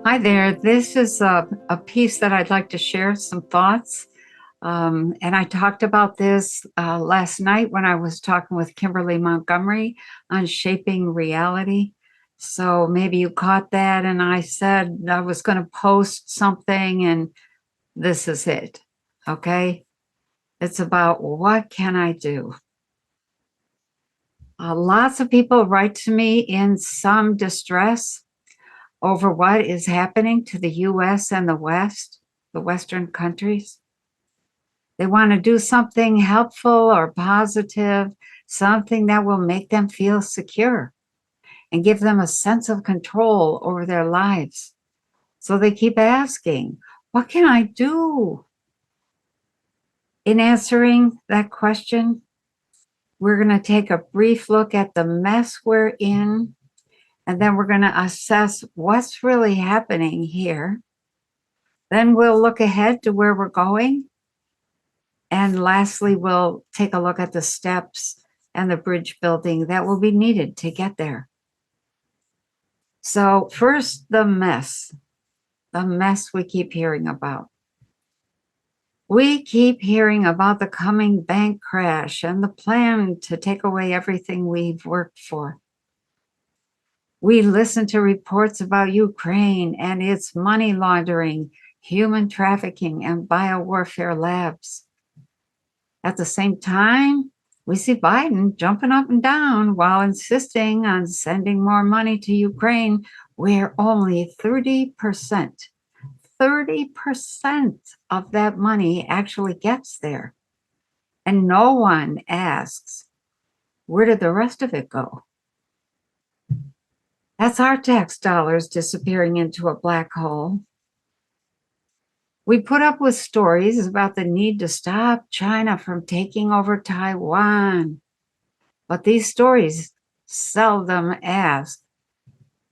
Hi there. This is a piece that I'd like to share some thoughts. And I talked about this last night when I was talking with Kimberly Montgomery on shaping reality. So maybe you caught that. And I said I was going to post something, and this is it. Okay. It's about what can I do? Lots of people write to me in some distress over what is happening to the US and the West, the Western countries. They want to do something helpful or positive, something that will make them feel secure and give them a sense of control over their lives. So they keep asking, what can I do? In answering that question, we're going to take a brief look at the mess we're in, and then we're going to assess what's really happening here. Then we'll look ahead to where we're going. And lastly, we'll take a look at the steps and the bridge building that will be needed to get there. So first, the mess we keep hearing about. We keep hearing about the coming bank crash and the plan to take away everything we've worked for. We listen to reports about Ukraine and its money laundering, human trafficking, and biowarfare labs. At the same time, we see Biden jumping up and down while insisting on sending more money to Ukraine, where only 30% of that money actually gets there. And no one asks, where did the rest of it go? That's our tax dollars disappearing into a black hole. We put up with stories about the need to stop China from taking over Taiwan. But these stories seldom ask,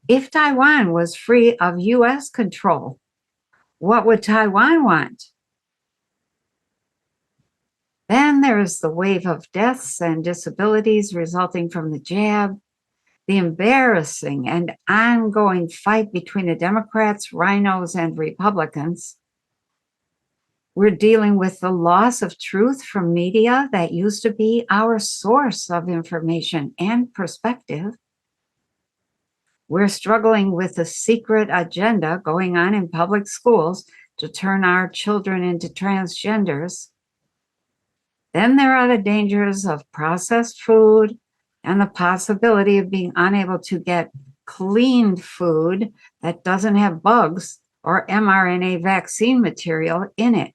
if Taiwan was free of US control, what would Taiwan want? Then there's the wave of deaths and disabilities resulting from the jab, the embarrassing and ongoing fight between the Democrats, rhinos, and Republicans. We're dealing with the loss of truth from media that used to be our source of information and perspective. We're struggling with the secret agenda going on in public schools to turn our children into transgenders. Then there are the dangers of processed food and the possibility of being unable to get cleaned food that doesn't have bugs or mRNA vaccine material in it.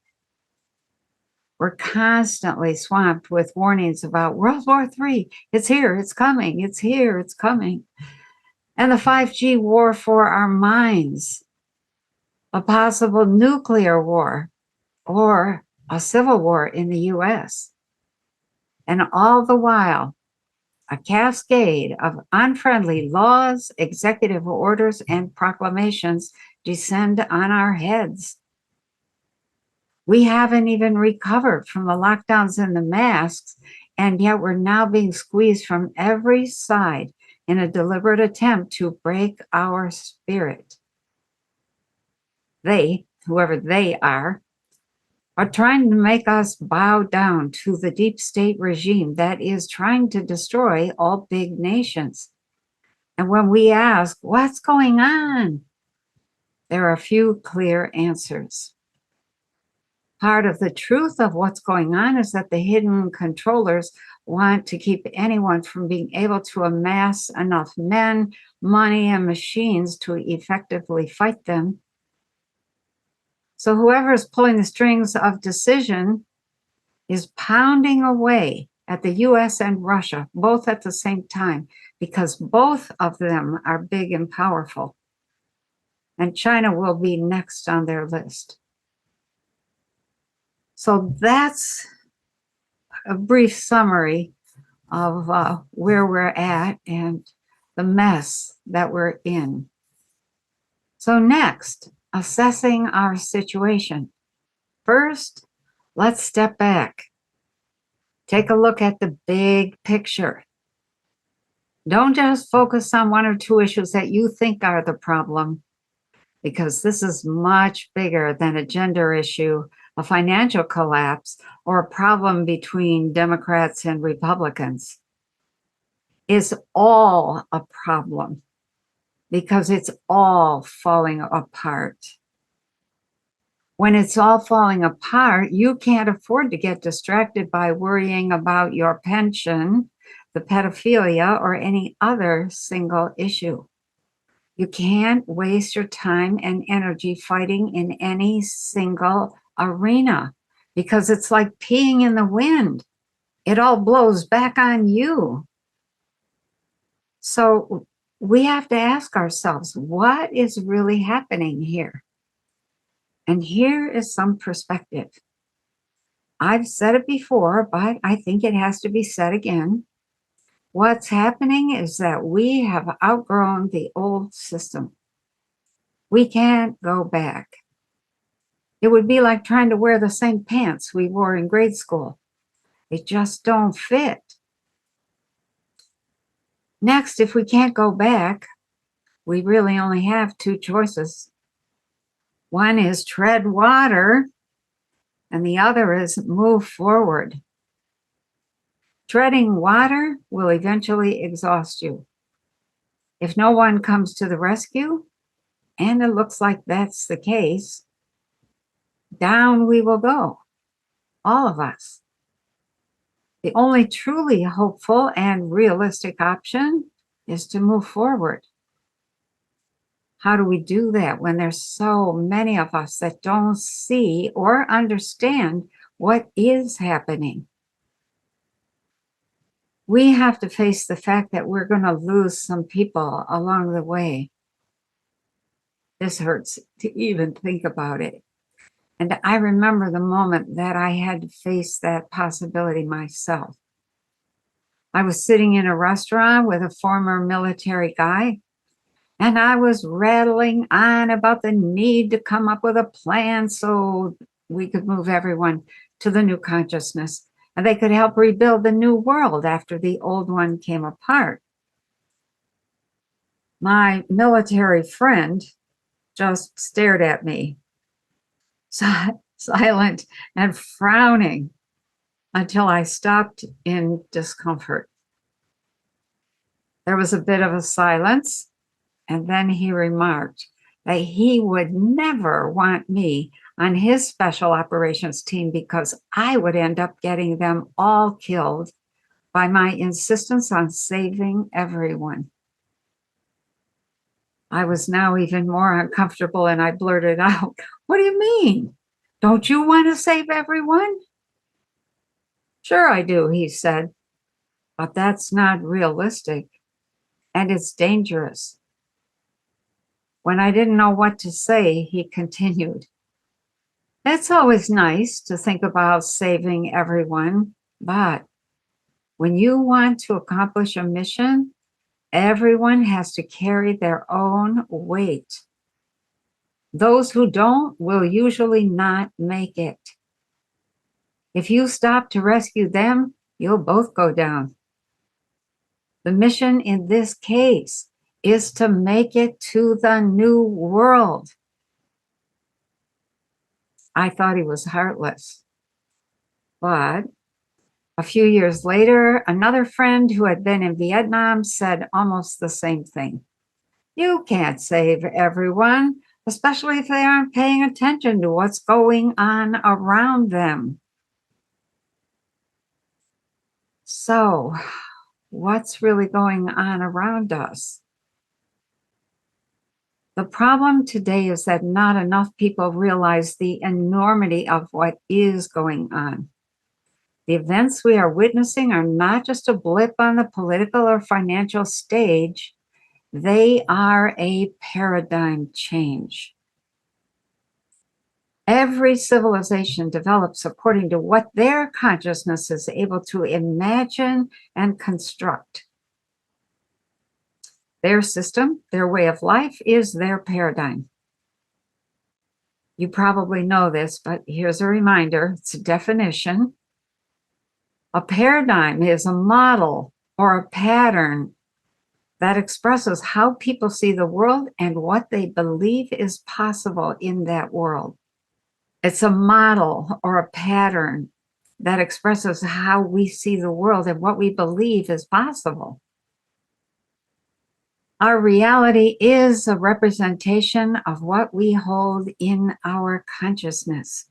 We're constantly swamped with warnings about World War III. It's here, it's coming, it's here, it's coming. And the 5G war for our minds, a possible nuclear war, or a civil war in the US. And all the while, a cascade of unfriendly laws, executive orders, and proclamations descend on our heads. We haven't even recovered from the lockdowns and the masks, and yet we're now being squeezed from every side in a deliberate attempt to break our spirit. They, whoever they are trying to make us bow down to the deep state regime that is trying to destroy all big nations. And when we ask, what's going on? There are a few clear answers. Part of the truth of what's going on is that the hidden controllers want to keep anyone from being able to amass enough men, money, and machines to effectively fight them. So whoever is pulling the strings of decision is pounding away at the US and Russia, both at the same time, because both of them are big and powerful. And China will be next on their list. So that's a brief summary of where we're at and the mess that we're in. So next, assessing our situation. First, let's step back. Take a look at the big picture. Don't just focus on one or two issues that you think are the problem. because this is much bigger than a gender issue, a financial collapse, or a problem between Democrats and Republicans. It's all a problem because it's all falling apart. When it's all falling apart, you can't afford to get distracted by worrying about your pension, the pedophilia, or any other single issue. You can't waste your time and energy fighting in any single arena because it's like peeing in the wind. It all blows back on you. So we have to ask ourselves, what is really happening here? And here is some perspective. I've said it before, but I think it has to be said again. What's happening is that we have outgrown the old system. We can't go back. It would be like trying to wear the same pants we wore in grade school. They just don't fit. Next, if we can't go back, we really only have two choices. One is tread water, and the other is move forward. Treading water will eventually exhaust you. If no one comes to the rescue, and it looks like that's the case, down we will go, all of us. The only truly hopeful and realistic option is to move forward. How do we do that when there's so many of us that don't see or understand what is happening? We have to face the fact that we're going to lose some people along the way. This hurts to even think about it. And I remember the moment that I had to face that possibility myself. I was sitting in a restaurant with a former military guy, and I was rattling on about the need to come up with a plan so we could move everyone to the new consciousness and they could help rebuild the new world after the old one came apart. My military friend just stared at me, silent and frowning, until I stopped in discomfort. There was a bit of a silence, and then he remarked that he would never want me on his special operations team because I would end up getting them all killed by my insistence on saving everyone. I was now even more uncomfortable, and I blurted out, "What do you mean? Don't you want to save everyone?" "Sure I do," he said, "but that's not realistic, and it's dangerous." When I didn't know what to say, he continued, "It's always nice to think about saving everyone, but when you want to accomplish a mission, everyone has to carry their own weight. Those who don't will usually not make it. If you stop to rescue them, you'll both go down. The mission in this case is to make it to the new world." I thought he was heartless. But a few years later, another friend who had been in Vietnam said almost the same thing. "You can't save everyone, especially if they aren't paying attention to what's going on around them." So, what's really going on around us? The problem today is that not enough people realize the enormity of what is going on. The events we are witnessing are not just a blip on the political or financial stage, they are a paradigm change. Every civilization develops according to what their consciousness is able to imagine and construct. Their system, their way of life, is their paradigm. You probably know this, but here's a reminder. It's a definition. A paradigm is a model or a pattern that expresses how people see the world and what they believe is possible in that world. It's a model or a pattern that expresses how we see the world and what we believe is possible. Our reality is a representation of what we hold in our consciousness.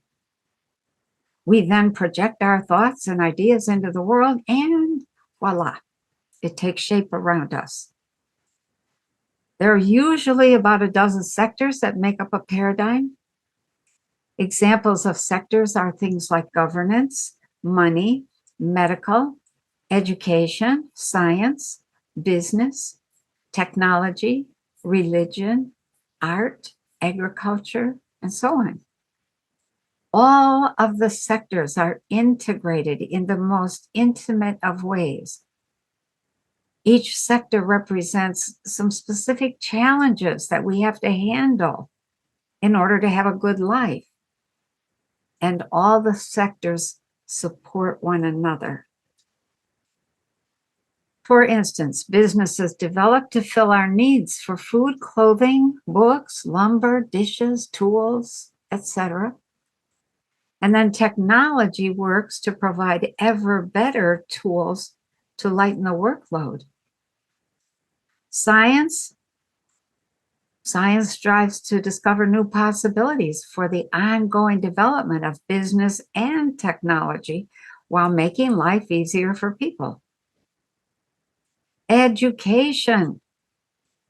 We then project our thoughts and ideas into the world, and voila, it takes shape around us. There are usually about a dozen sectors that make up a paradigm. Examples of sectors are things like governance, money, medical, education, science, business, technology, religion, art, agriculture, and so on. All of the sectors are integrated in the most intimate of ways. Each sector represents some specific challenges that we have to handle in order to have a good life. And all the sectors support one another. For instance, businesses develop to fill our needs for food, clothing, books, lumber, dishes, tools, etc. And then technology works to provide ever better tools to lighten the workload. Science strives to discover new possibilities for the ongoing development of business and technology while making life easier for people. Education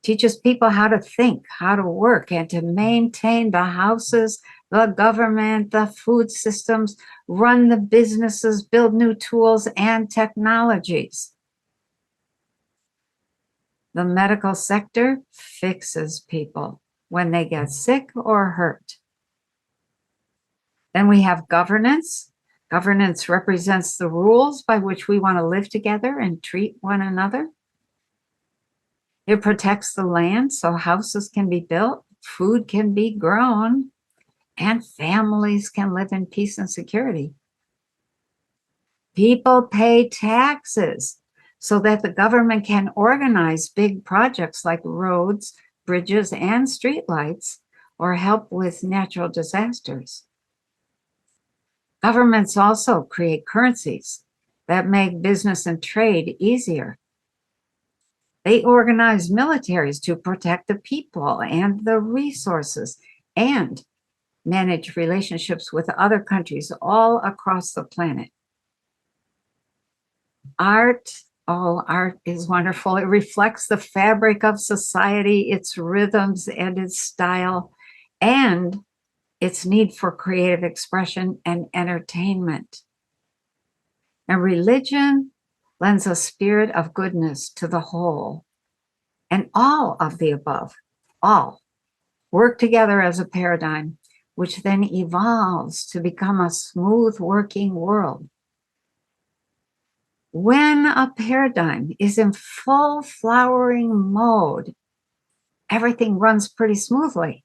teaches people how to think, how to work, and to maintain the houses, the government, the food systems, run the businesses, build new tools and technologies. The medical sector fixes people when they get sick or hurt. Then we have governance. Governance represents the rules by which we want to live together and treat one another. It protects the land so houses can be built, food can be grown, and families can live in peace and security. People pay taxes so that the government can organize big projects like roads, bridges, and streetlights, or help with natural disasters. Governments also create currencies that make business and trade easier. They organize militaries to protect the people and the resources and manage relationships with other countries all across the planet. Art is wonderful. It reflects the fabric of society, its rhythms and its style, and its need for creative expression and entertainment. And religion lends a spirit of goodness to the whole. And all of the above, all, work together as a paradigm, which then evolves to become a smooth working world. When a paradigm is in full flowering mode, everything runs pretty smoothly.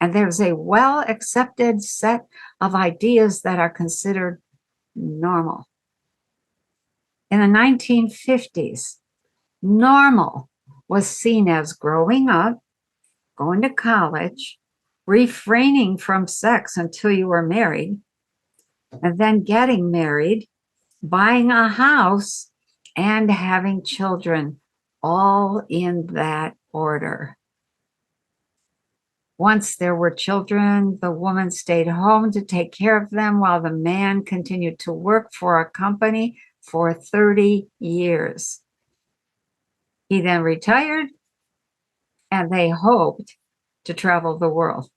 And there's a well-accepted set of ideas that are considered normal. In the 1950s, normal was seen as growing up, going to college, refraining from sex until you were married, and then getting married, buying a house, and having children, all in that order. Once there were children, the woman stayed home to take care of them while the man continued to work for a company for 30 years. He then retired, and they hoped to travel the world.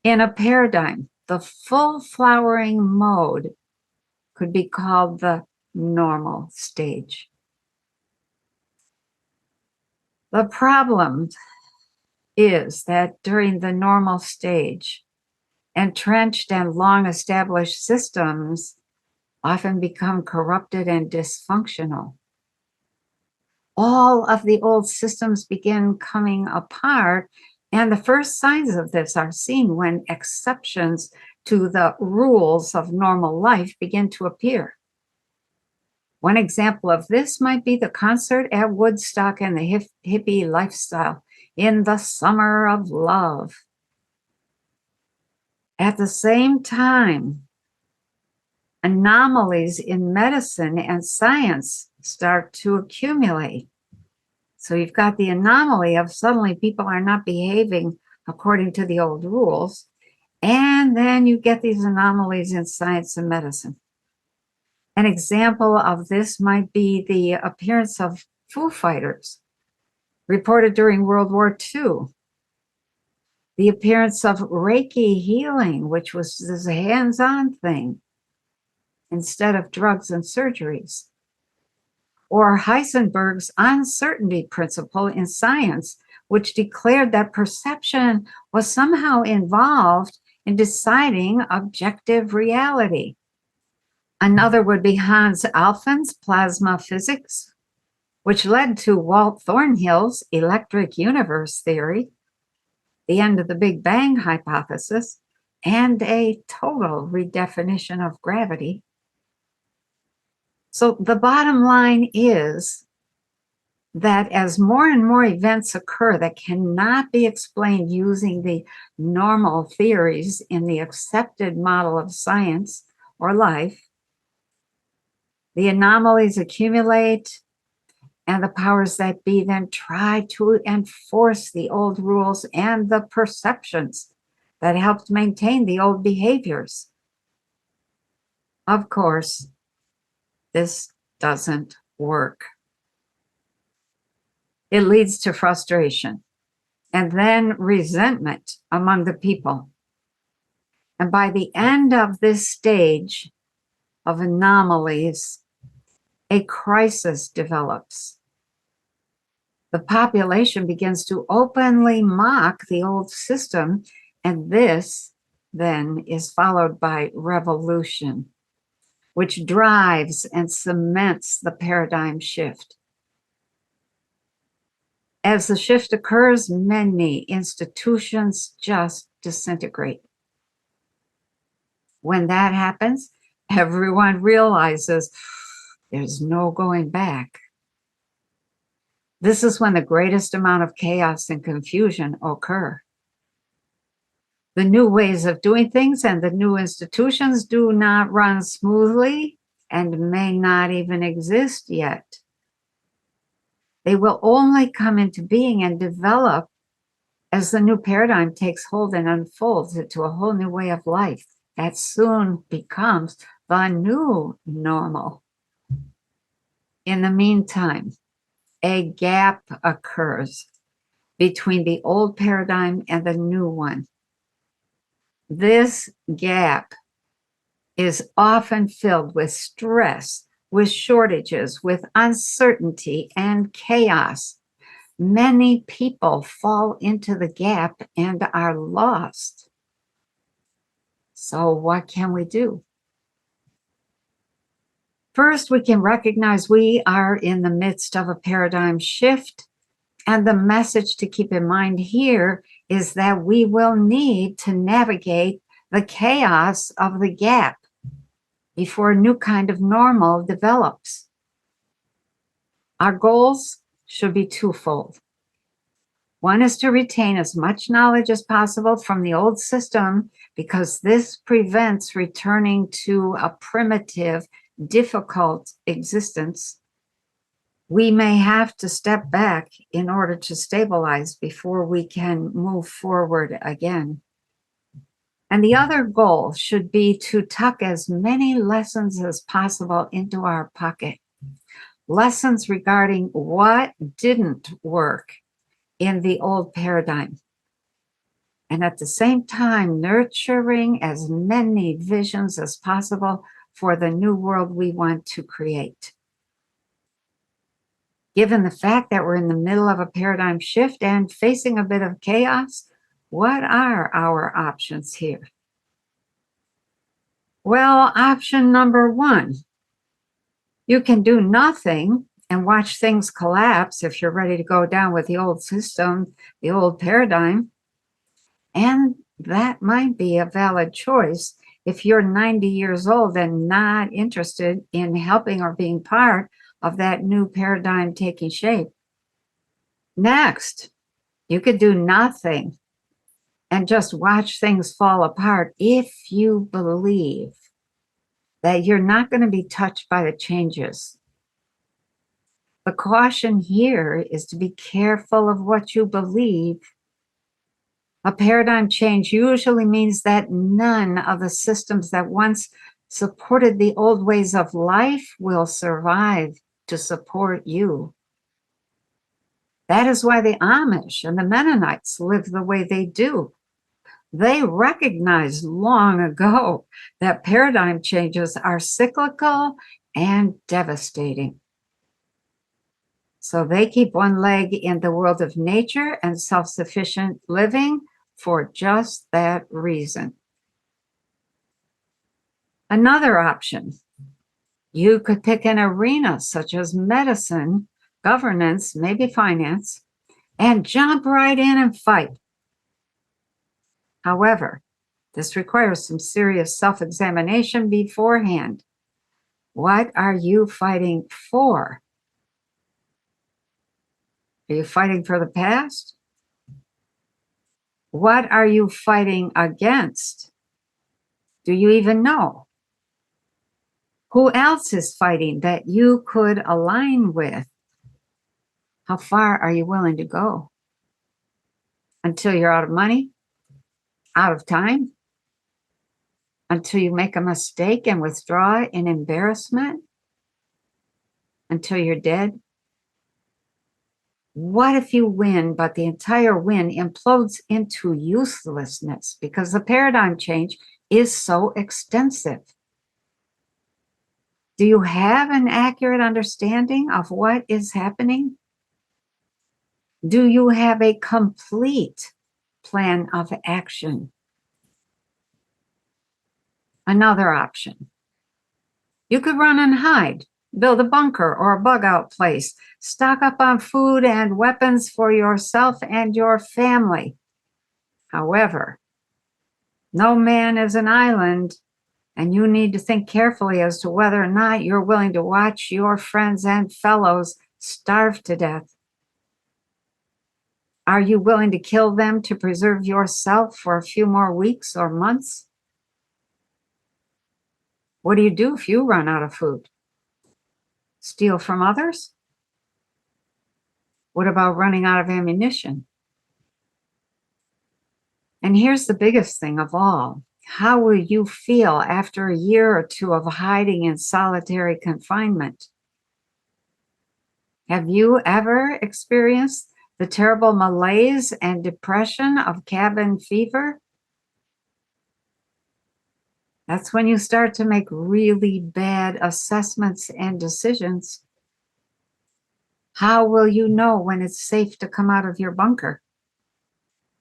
In a paradigm, the full flowering mode could be called the normal stage. The problem is that during the normal stage, entrenched and long-established systems often become corrupted and dysfunctional. All of the old systems begin coming apart, and the first signs of this are seen when exceptions to the rules of normal life begin to appear. One example of this might be the concert at Woodstock and the hippie lifestyle in the summer of love. At the same time, anomalies in medicine and science start to accumulate. So you've got the anomaly of suddenly people are not behaving according to the old rules. And then you get these anomalies in science and medicine. An example of this might be the appearance of Foo Fighters reported during World War II. The appearance of Reiki healing, which was this hands-on thing instead of drugs and surgeries. Or Heisenberg's uncertainty principle in science, which declared that perception was somehow involved in deciding objective reality. Another would be Hans Alfvén's plasma physics, which led to Walt Thornhill's electric universe theory, the end of the Big Bang hypothesis, and a total redefinition of gravity. So the bottom line is that as more and more events occur that cannot be explained using the normal theories in the accepted model of science or life, the anomalies accumulate, and the powers that be then try to enforce the old rules and the perceptions that helped maintain the old behaviors. Of course, this doesn't work. It leads to frustration and then resentment among the people. And by the end of this stage of anomalies, a crisis develops. The population begins to openly mock the old system, and this then is followed by revolution, which drives and cements the paradigm shift. As the shift occurs, many institutions just disintegrate. When that happens, everyone realizes there's no going back. This is when the greatest amount of chaos and confusion occur. The new ways of doing things and the new institutions do not run smoothly and may not even exist yet. They will only come into being and develop as the new paradigm takes hold and unfolds into a whole new way of life that soon becomes the new normal. In the meantime, a gap occurs between the old paradigm and the new one. This gap is often filled with stress, with shortages, with uncertainty and chaos. Many people fall into the gap and are lost. So what can we do? First, we can recognize we are in the midst of a paradigm shift, and the message to keep in mind here is that we will need to navigate the chaos of the gap before a new kind of normal develops. Our goals should be twofold. One is to retain as much knowledge as possible from the old system, because this prevents returning to a primitive, difficult existence. We may have to step back in order to stabilize before we can move forward again. And the other goal should be to tuck as many lessons as possible into our pocket. Lessons regarding what didn't work in the old paradigm. And at the same time, nurturing as many visions as possible for the new world we want to create. Given the fact that we're in the middle of a paradigm shift and facing a bit of chaos, what are our options here? Well, option number one, you can do nothing and watch things collapse if you're ready to go down with the old system, the old paradigm. And that might be a valid choice if you're 90 years old and not interested in helping or being part of that new paradigm taking shape. Next, you could do nothing and just watch things fall apart if you believe that you're not going to be touched by the changes. The caution here is to be careful of what you believe. A paradigm change usually means that none of the systems that once supported the old ways of life will survive to support you. That is why the Amish and the Mennonites live the way they do. They recognized long ago that paradigm changes are cyclical and devastating. So they keep one leg in the world of nature and self-sufficient living for just that reason. Another option, you could pick an arena such as medicine, governance, maybe finance, and jump right in and fight. However, this requires some serious self-examination beforehand. What are you fighting for? Are you fighting for the past? What are you fighting against? Do you even know? Who else is fighting that you could align with? How far are you willing to go? Until you're out of money? Out of time? Until you make a mistake and withdraw in embarrassment? Until you're dead? What if you win, but the entire win implodes into uselessness because the paradigm change is so extensive? Do you have an accurate understanding of what is happening? Do you have a complete plan of action? Another option. You could run and hide, build a bunker or a bug out place, stock up on food and weapons for yourself and your family. However, no man is an island, and you need to think carefully as to whether or not you're willing to watch your friends and fellows starve to death. Are you willing to kill them to preserve yourself for a few more weeks or months? What do you do if you run out of food? Steal from others? What about running out of ammunition? And here's the biggest thing of all. How will you feel after a year or two of hiding in solitary confinement? Have you ever experienced the terrible malaise and depression of cabin fever? That's when you start to make really bad assessments and decisions. How will you know when it's safe to come out of your bunker?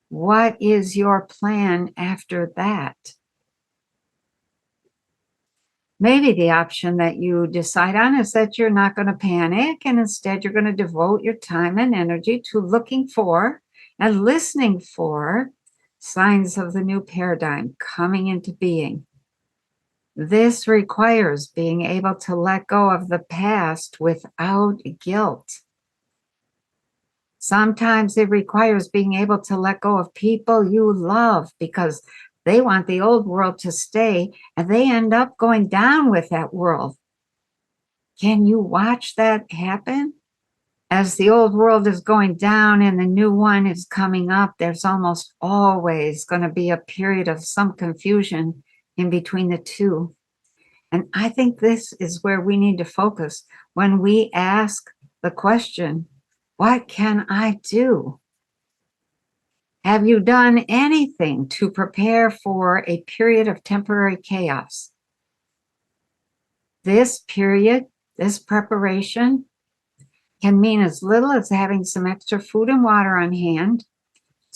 What is your plan after that? Maybe the option that you decide on is that you're not going to panic, and instead you're going to devote your time and energy to looking for and listening for signs of the new paradigm coming into being. This requires being able to let go of the past without guilt. Sometimes it requires being able to let go of people you love because they want the old world to stay, and they end up going down with that world. Can you watch that happen? As the old world is going down and the new one is coming up, there's almost always going to be a period of some confusion in between the two. And I think this is where we need to focus when we ask the question, what can I do? Have you done anything to prepare for a period of temporary chaos? This period, this preparation, can mean as little as having some extra food and water on hand,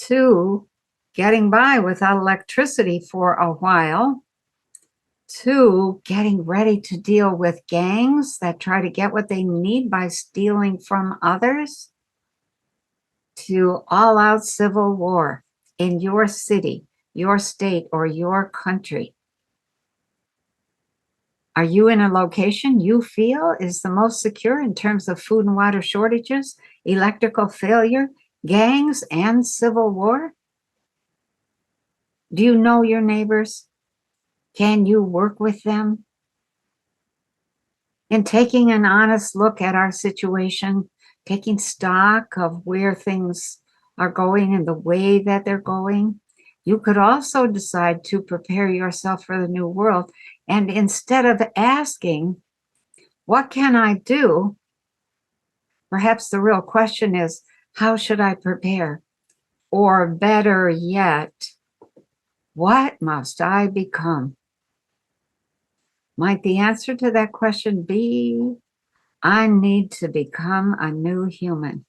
to getting by without electricity for a while, to getting ready to deal with gangs that try to get what they need by stealing from others, to all-out civil war in your city, your state, or your country. Are you in a location you feel is the most secure in terms of food and water shortages, electrical failure, gangs, and civil war? Do you know your neighbors? Can you work with them? In taking an honest look at our situation, taking stock of where things are going and the way that they're going, you could also decide to prepare yourself for the new world. And instead of asking, what can I do? Perhaps the real question is, how should I prepare? Or better yet, what must I become? Might the answer to that question be, I need to become a new human?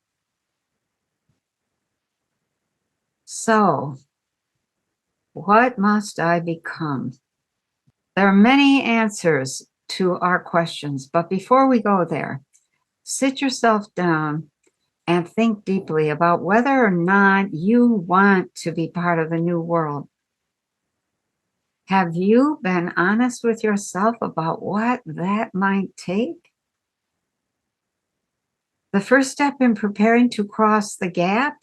So, what must I become? There are many answers to our questions, but before we go there, sit yourself down and think deeply about whether or not you want to be part of the new world. Have you been honest with yourself about what that might take? The first step in preparing to cross the gap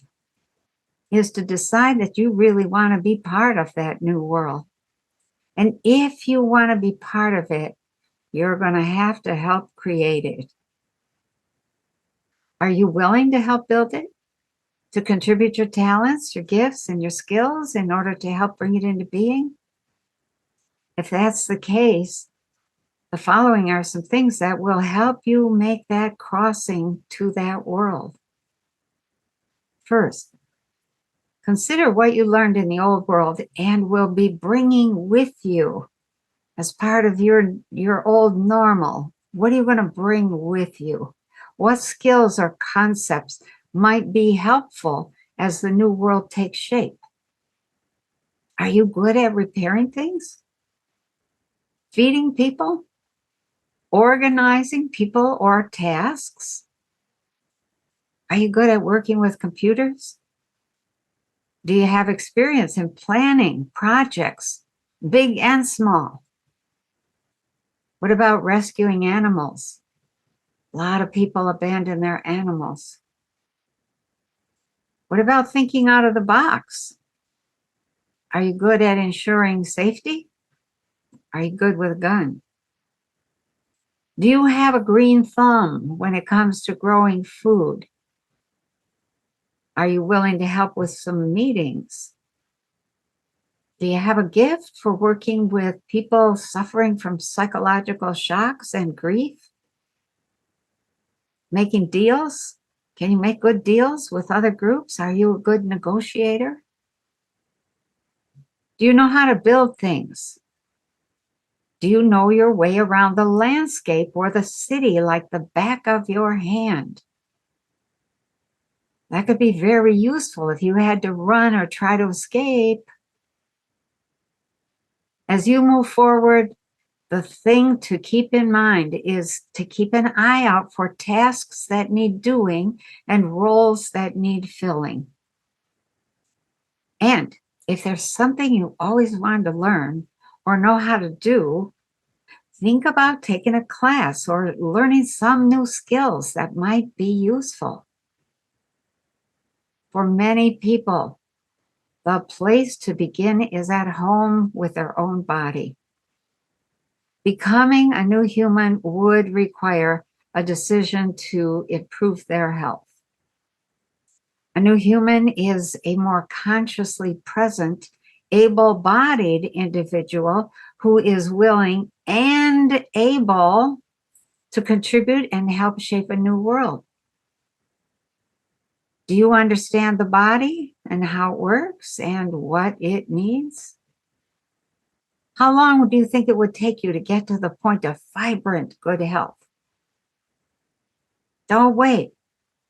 is to decide that you really want to be part of that new world. And if you want to be part of it, you're going to have to help create it. Are you willing to help build it? To contribute your talents, your gifts, and your skills in order to help bring it into being? If that's the case, the following are some things that will help you make that crossing to that world. First, consider what you learned in the old world and will be bringing with you as part of your old normal. What are you going to bring with you? What skills or concepts might be helpful as the new world takes shape? Are you good at repairing things? Feeding people? Organizing people or tasks? Are you good at working with computers? Do you have experience in planning projects, big and small? What about rescuing animals? A lot of people abandon their animals. What about thinking out of the box? Are you good at ensuring safety? Are you good with a gun? Do you have a green thumb when it comes to growing food? Are you willing to help with some meetings? Do you have a gift for working with people suffering from psychological shocks and grief? Making deals? Can you make good deals with other groups? Are you a good negotiator? Do you know how to build things? Do you know your way around the landscape or the city like the back of your hand? That could be very useful if you had to run or try to escape. As you move forward, the thing to keep in mind is to keep an eye out for tasks that need doing and roles that need filling. And if there's something you always wanted to learn or know how to do, think about taking a class or learning some new skills that might be useful. For many people, the place to begin is at home with their own body. Becoming a new human would require a decision to improve their health. A new human is a more consciously present, able-bodied individual who is willing and able to contribute and help shape a new world. Do you understand the body and how it works and what it needs? How long do you think it would take you to get to the point of vibrant good health? Don't wait.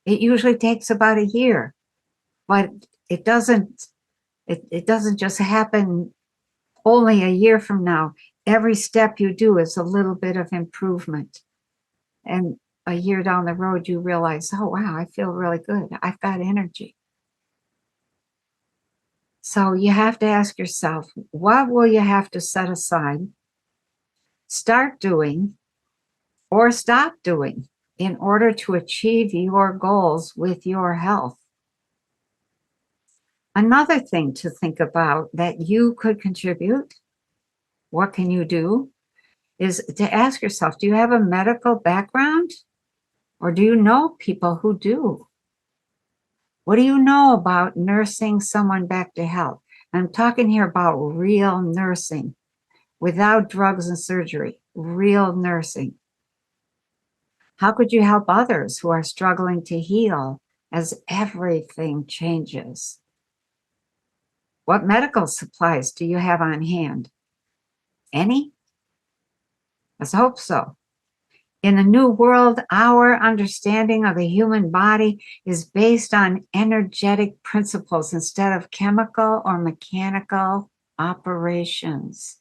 It usually takes about a year, but it doesn't just happen only a year from now. Every step you do is a little bit of improvement. And a year down the road, you realize, oh, wow, I feel really good. I've got energy. So you have to ask yourself, what will you have to set aside start doing or stop doing in order to achieve your goals with your health? Another thing to think about that you could contribute, what can you do, is to ask yourself, do you have a medical background? Or do you know people who do? What do you know about nursing someone back to health? I'm talking here about real nursing, without drugs and surgery, real nursing. How could you help others who are struggling to heal as everything changes? What medical supplies do you have on hand? Any? Let's hope so. In the new world, our understanding of the human body is based on energetic principles instead of chemical or mechanical operations.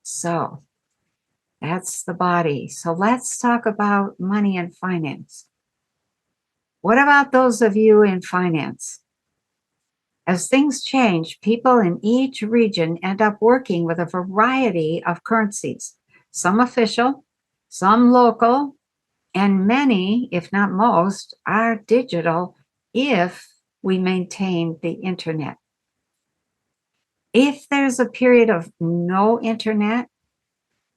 So that's the body. So let's talk about money and finance. What about those of you in finance? As things change, people in each region end up working with a variety of currencies, some official, some local, and many, if not most, are digital if we maintain the internet. If there's a period of no internet,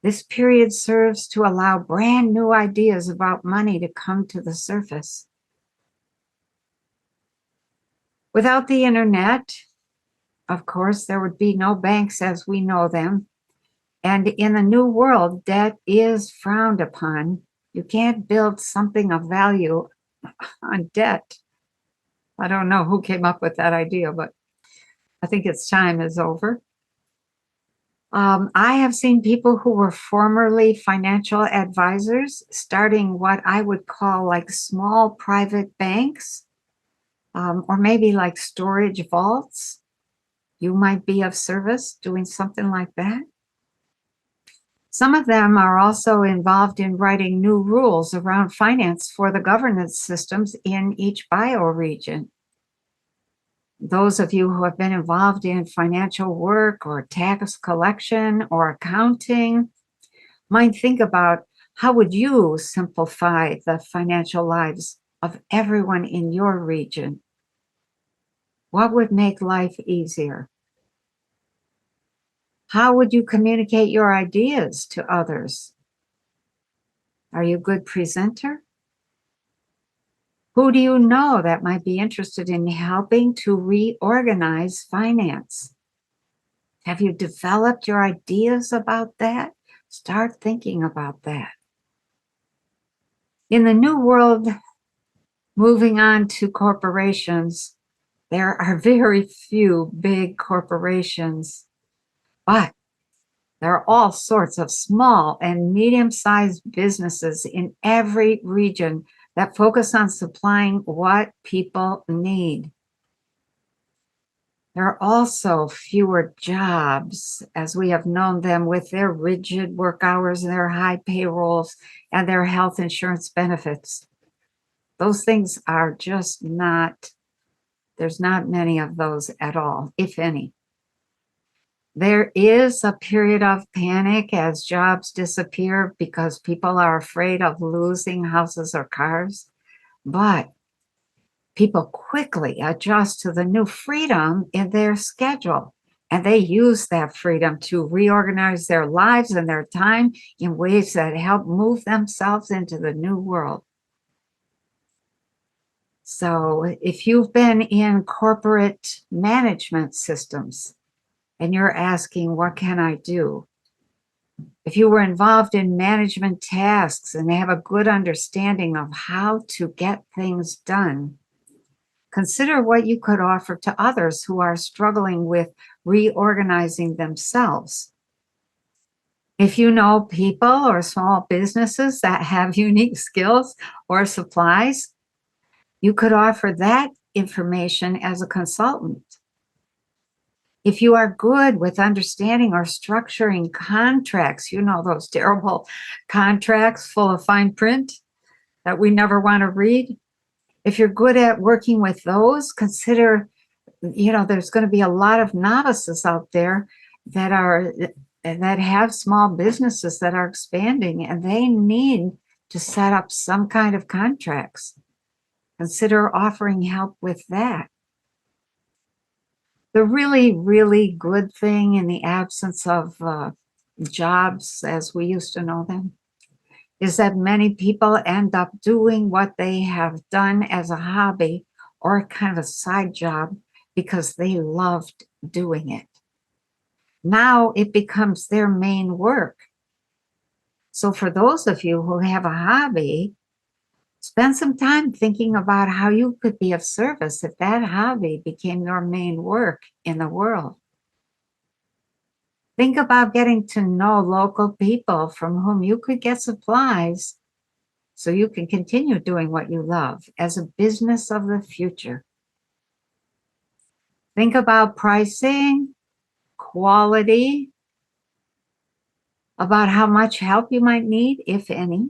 this period serves to allow brand new ideas about money to come to the surface. Without the internet, of course, there would be no banks as we know them. And in the new world, debt is frowned upon. You can't build something of value on debt. I don't know who came up with that idea, but I think its time is over. I have seen people who were formerly financial advisors starting what I would call like small private banks, or maybe like storage vaults. You might be of service doing something like that. Some of them are also involved in writing new rules around finance for the governance systems in each bioregion. Those of you who have been involved in financial work or tax collection or accounting might think about how would you simplify the financial lives of everyone in your region? What would make life easier? How would you communicate your ideas to others? Are you a good presenter? Who do you know that might be interested in helping to reorganize finance? Have you developed your ideas about that? Start thinking about that. In the new world, moving on to corporations, there are very few big corporations, but there are all sorts of small and medium-sized businesses in every region that focus on supplying what people need. There are also fewer jobs as we have known them with their rigid work hours and their high payrolls and their health insurance benefits. Those things are just not, there's not many of those at all, if any. There is a period of panic as jobs disappear because people are afraid of losing houses or cars, but people quickly adjust to the new freedom in their schedule, and they use that freedom to reorganize their lives and their time in ways that help move themselves into the new world. So if you've been in corporate management systems and you're asking, what can I do? If you were involved in management tasks and have a good understanding of how to get things done, consider what you could offer to others who are struggling with reorganizing themselves. If you know people or small businesses that have unique skills or supplies, you could offer that information as a consultant. If you are good with understanding or structuring contracts, you know those terrible contracts full of fine print that we never want to read. If you're good at working with those, consider, there's going to be a lot of novices out there that are that have small businesses that are expanding, and they need to set up some kind of contracts. Consider offering help with that. The really, really good thing in the absence of jobs as we used to know them is that many people end up doing what they have done as a hobby or kind of a side job because they loved doing it. Now it becomes their main work. So for those of you who have a hobby, spend some time thinking about how you could be of service if that hobby became your main work in the world. Think about getting to know local people from whom you could get supplies so you can continue doing what you love as a business of the future. Think about pricing, quality, about how much help you might need, if any,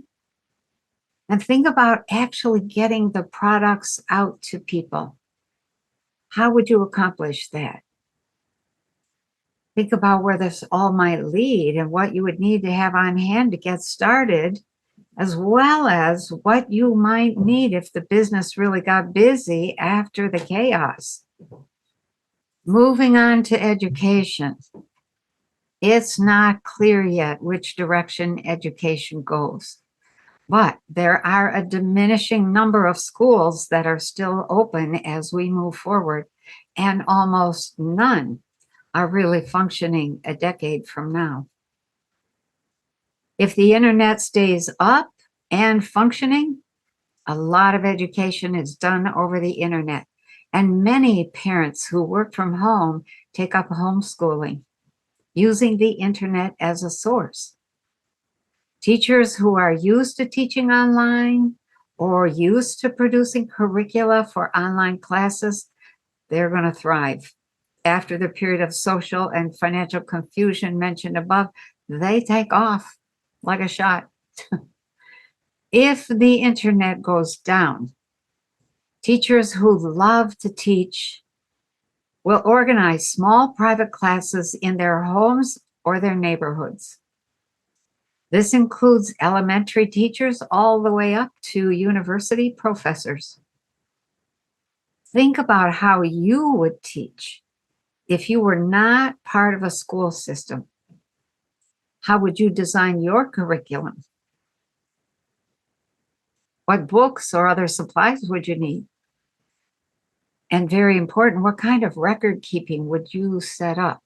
and think about actually getting the products out to people. How would you accomplish that? Think about where this all might lead and what you would need to have on hand to get started, as well as what you might need if the business really got busy after the chaos. Moving on to education. It's not clear yet which direction education goes, but there are a diminishing number of schools that are still open as we move forward, and almost none are really functioning a decade from now. If the internet stays up and functioning, a lot of education is done over the internet, and many parents who work from home take up homeschooling, using the internet as a source. Teachers who are used to teaching online or used to producing curricula for online classes, they're going to thrive. After the period of social and financial confusion mentioned above, they take off like a shot. If the internet goes down, teachers who love to teach will organize small private classes in their homes or their neighborhoods. This includes elementary teachers all the way up to university professors. Think about how you would teach if you were not part of a school system. How would you design your curriculum? What books or other supplies would you need? And very important, what kind of record keeping would you set up?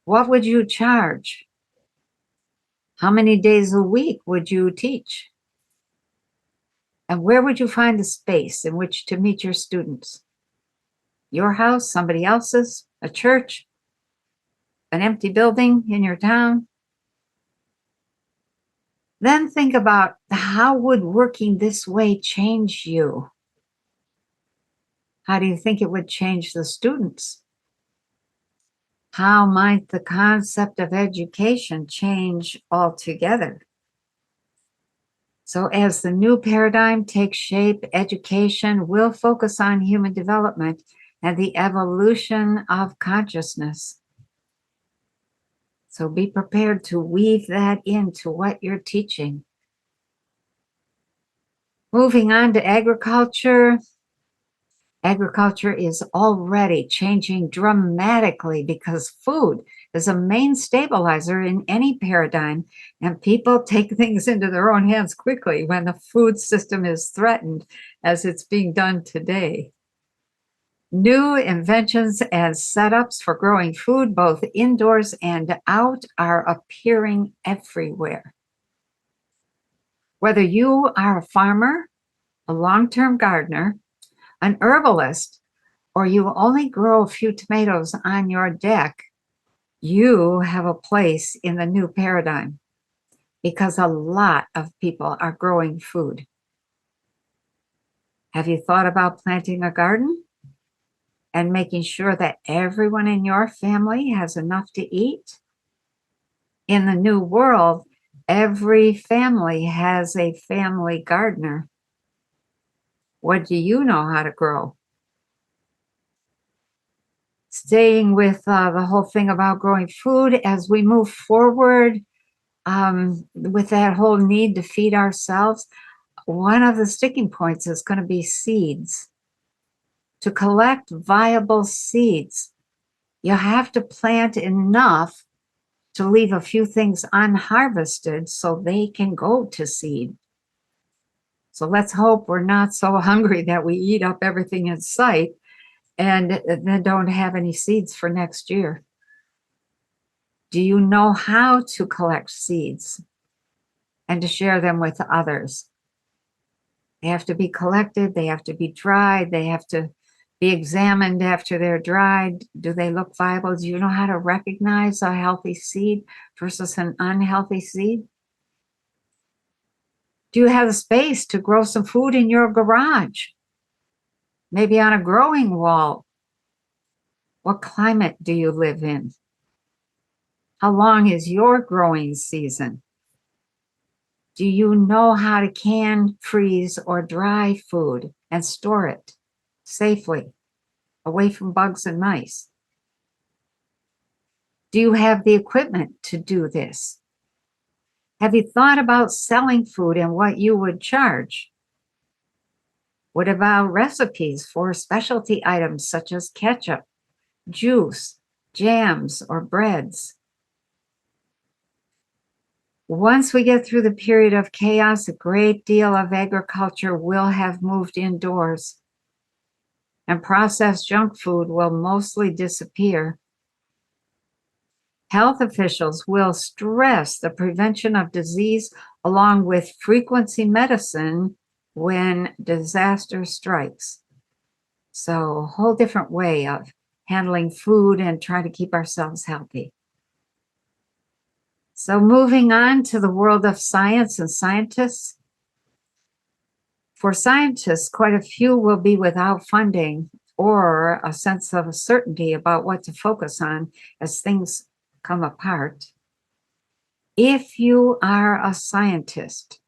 What would you charge? How many days a week would you teach? And where would you find the space in which to meet your students? Your house, somebody else's, a church, an empty building in your town? Then think about how would working this way change you? How do you think it would change the students? How might the concept of education change altogether? So as the new paradigm takes shape, education will focus on human development and the evolution of consciousness. So be prepared to weave that into what you're teaching. Moving on to agriculture. Agriculture is already changing dramatically because food is a main stabilizer in any paradigm, and people take things into their own hands quickly when the food system is threatened, as it's being done today. New inventions and setups for growing food, both indoors and out, are appearing everywhere. Whether you are a farmer, a long-term gardener, an herbalist, or you only grow a few tomatoes on your deck, you have a place in the new paradigm because a lot of people are growing food. Have you thought about planting a garden and making sure that everyone in your family has enough to eat? In the new world, every family has a family gardener. What do you know how to grow? Staying with the whole thing about growing food as we move forward with that whole need to feed ourselves, one of the sticking points is going to be seeds. To collect viable seeds, you have to plant enough to leave a few things unharvested so they can go to seed. So let's hope we're not so hungry that we eat up everything in sight and then don't have any seeds for next year. Do you know how to collect seeds and to share them with others? They have to be collected, they have to be dried, they have to be examined after they're dried. Do they look viable? Do you know how to recognize a healthy seed versus an unhealthy seed? Do you have the space to grow some food in your garage? Maybe on a growing wall? What climate do you live in? How long is your growing season? Do you know how to can, freeze, or dry food and store it safely away from bugs and mice? Do you have the equipment to do this? Have you thought about selling food and what you would charge? What about recipes for specialty items such as ketchup, juice, jams, or breads? Once we get through the period of chaos, a great deal of agriculture will have moved indoors, and processed junk food will mostly disappear. Health officials will stress the prevention of disease along with frequency medicine when disaster strikes. So a whole different way of handling food and trying to keep ourselves healthy. So moving on to the world of science and scientists. For scientists, quite a few will be without funding or a sense of certainty about what to focus on as things come apart. If you are a scientist,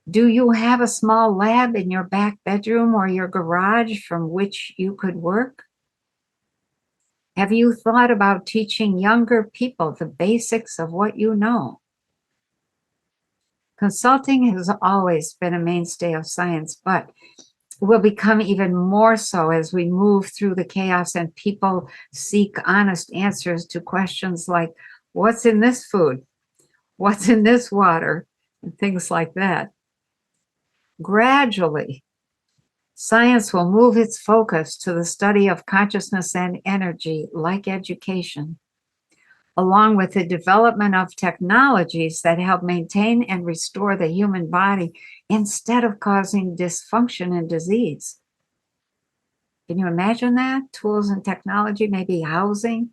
do you have a small lab in your back bedroom or your garage from which you could work? Have you thought about teaching younger people the basics of what you know? Consulting has always been a mainstay of science, but will become even more so as we move through the chaos and people seek honest answers to questions like, what's in this food? What's in this water? And things like that. Gradually, science will move its focus to the study of consciousness and energy, like education, along with the development of technologies that help maintain and restore the human body instead of causing dysfunction and disease. Can you imagine that? Tools and technology, maybe housing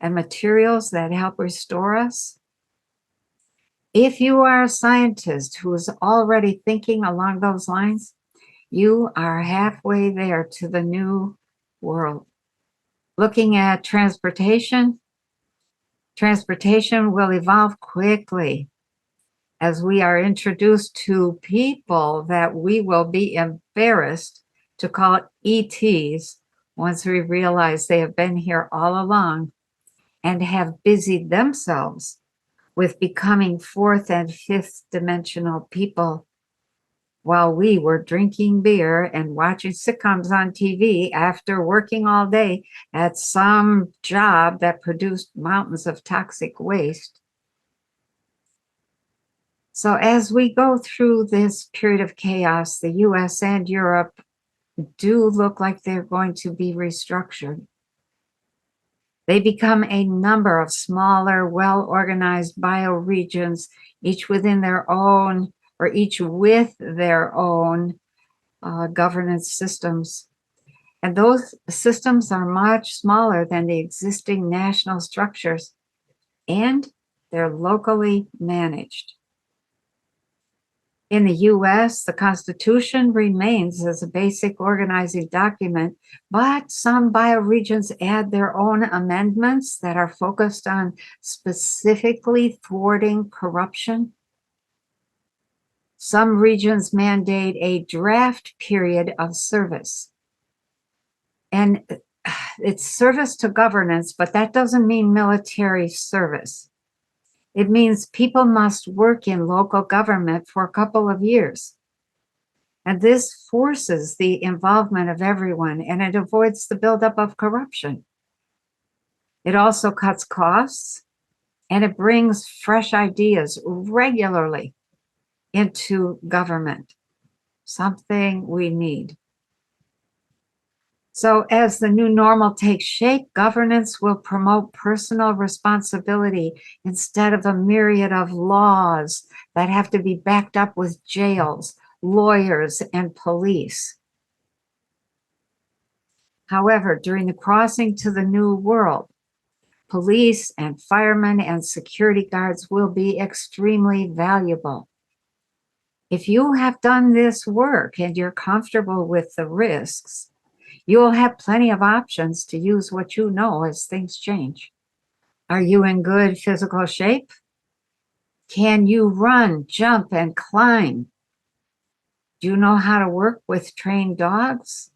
and materials that help restore us? If you are a scientist who is already thinking along those lines, you are halfway there to the new world. Looking at transportation, transportation will evolve quickly as we are introduced to people that we will be embarrassed to call ETs once we realize they have been here all along and have busied themselves with becoming fourth and fifth dimensional people while we were drinking beer and watching sitcoms on TV after working all day at some job that produced mountains of toxic waste. So as we go through this period of chaos, the US and Europe do look like they're going to be restructured. They become a number of smaller, well-organized bioregions, each within their own, or each with their own governance systems. And those systems are much smaller than the existing national structures, and they're locally managed. In the US, the Constitution remains as a basic organizing document, but some bioregions add their own amendments that are focused on specifically thwarting corruption. Some regions mandate a draft period of service. And it's service to governance, but that doesn't mean military service. It means people must work in local government for a couple of years. And this forces the involvement of everyone, and it avoids the buildup of corruption. It also cuts costs, and it brings fresh ideas regularly into government, something we need. So as the new normal takes shape, governance will promote personal responsibility instead of a myriad of laws that have to be backed up with jails, lawyers, and police. However, during the crossing to the new world, police and firemen and security guards will be extremely valuable. If you have done this work and you're comfortable with the risks, you will have plenty of options to use what you know as things change. Are you in good physical shape? Can you run, jump, and climb? Do you know how to work with trained dogs?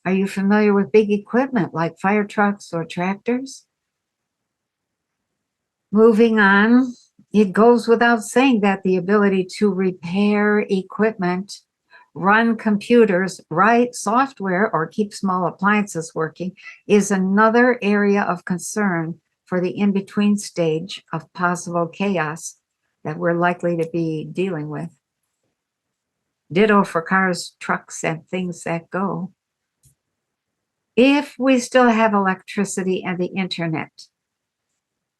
Are you familiar with big equipment like fire trucks or tractors? Moving on, it goes without saying that the ability to repair equipment, run computers, write software, or keep small appliances working is another area of concern for the in-between stage of possible chaos that we're likely to be dealing with. Ditto for cars, trucks, and things that go. If we still have electricity and the internet,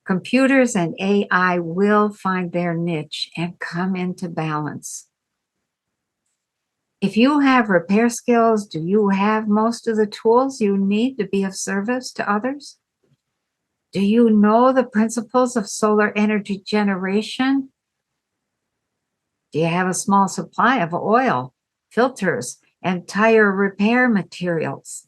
computers and AI will find their niche and come into balance. If you have repair skills, do you have most of the tools you need to be of service to others? Do you know the principles of solar energy generation? Do you have a small supply of oil, filters, and tire repair materials?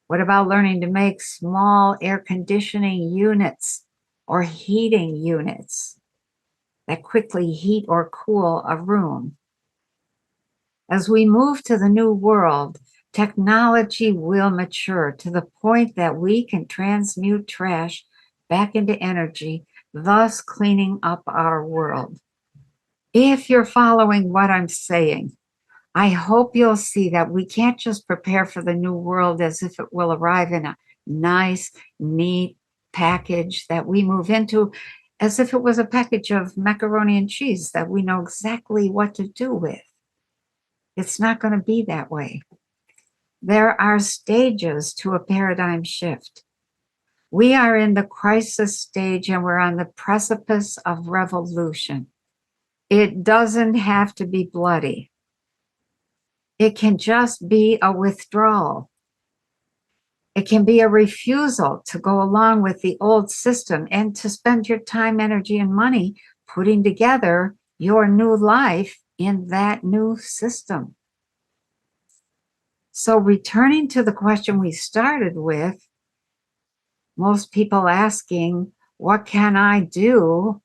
What about learning to make small air conditioning units or heating units that quickly heat or cool a room? As we move to the new world, technology will mature to the point that we can transmute trash back into energy, thus cleaning up our world. If you're following what I'm saying, I hope you'll see that we can't just prepare for the new world as if it will arrive in a nice, neat package that we move into as if it was a package of macaroni and cheese that we know exactly what to do with. It's not going to be that way. There are stages to a paradigm shift. We are in the crisis stage and we're on the precipice of revolution. It doesn't have to be bloody. It can just be a withdrawal. It can be a refusal to go along with the old system and to spend your time, energy, and money putting together your new life in that new system. So returning to the question we started with, most people asking, what can I do,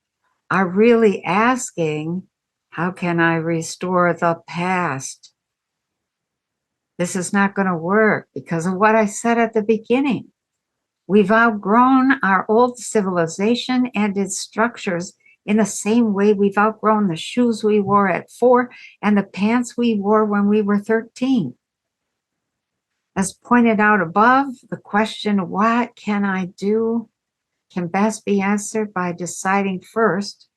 are really asking, how can I restore the past? This is not going to work because of what I said at the beginning. We've outgrown our old civilization and its structures in the same way we've outgrown the shoes we wore at 4 and the pants we wore when we were 13. As pointed out above, the question, what can I do, can best be answered by deciding first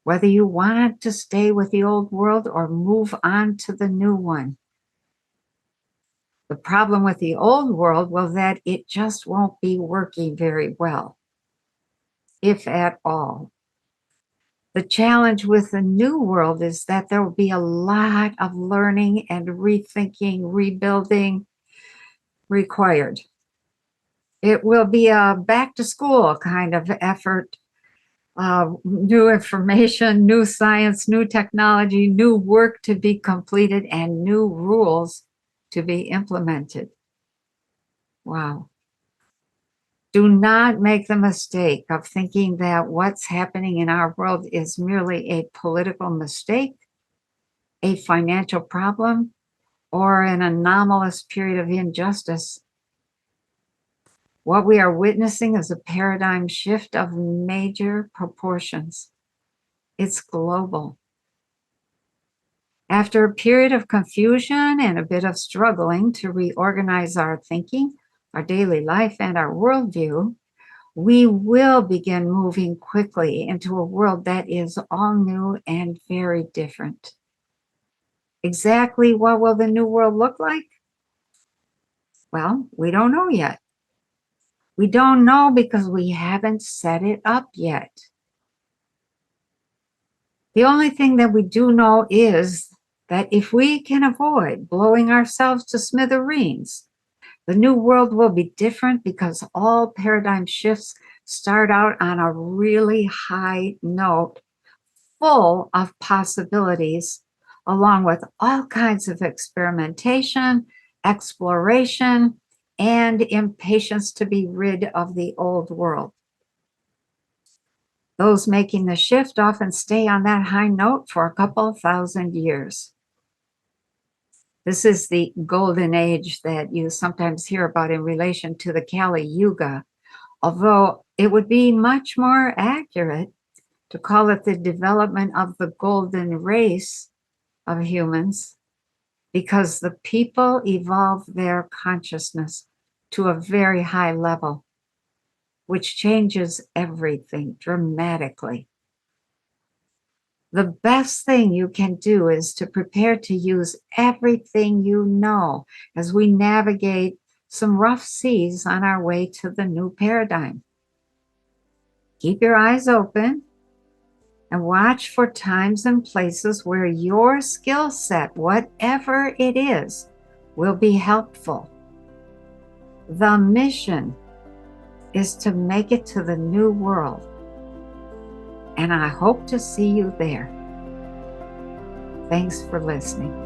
whether you want to stay with the old world or move on to the new one. The problem with the old world was that it just won't be working very well, if at all. The challenge with the new world is that there will be a lot of learning and rethinking, rebuilding required. It will be a back to school kind of effort. New information, new science, new technology, new work to be completed, and new rules to be implemented. Wow. Do not make the mistake of thinking that what's happening in our world is merely a political mistake, a financial problem, or an anomalous period of injustice. What we are witnessing is a paradigm shift of major proportions. It's global. After a period of confusion and a bit of struggling to reorganize our thinking, our daily life, and our worldview, we will begin moving quickly into a world that is all new and very different. Exactly what will the new world look like? Well, we don't know yet. We don't know because we haven't set it up yet. The only thing that we do know is that if we can avoid blowing ourselves to smithereens, the new world will be different because all paradigm shifts start out on a really high note, full of possibilities, along with all kinds of experimentation, exploration, and impatience to be rid of the old world. Those making the shift often stay on that high note for a couple thousand years. This is the golden age that you sometimes hear about in relation to the Kali Yuga, although it would be much more accurate to call it the development of the golden race of humans, because the people evolve their consciousness to a very high level, which changes everything dramatically. The best thing you can do is to prepare to use everything you know as we navigate some rough seas on our way to the new paradigm. Keep your eyes open and watch for times and places where your skill set, whatever it is, will be helpful. The mission is to make it to the new world, and I hope to see you there. Thanks for listening.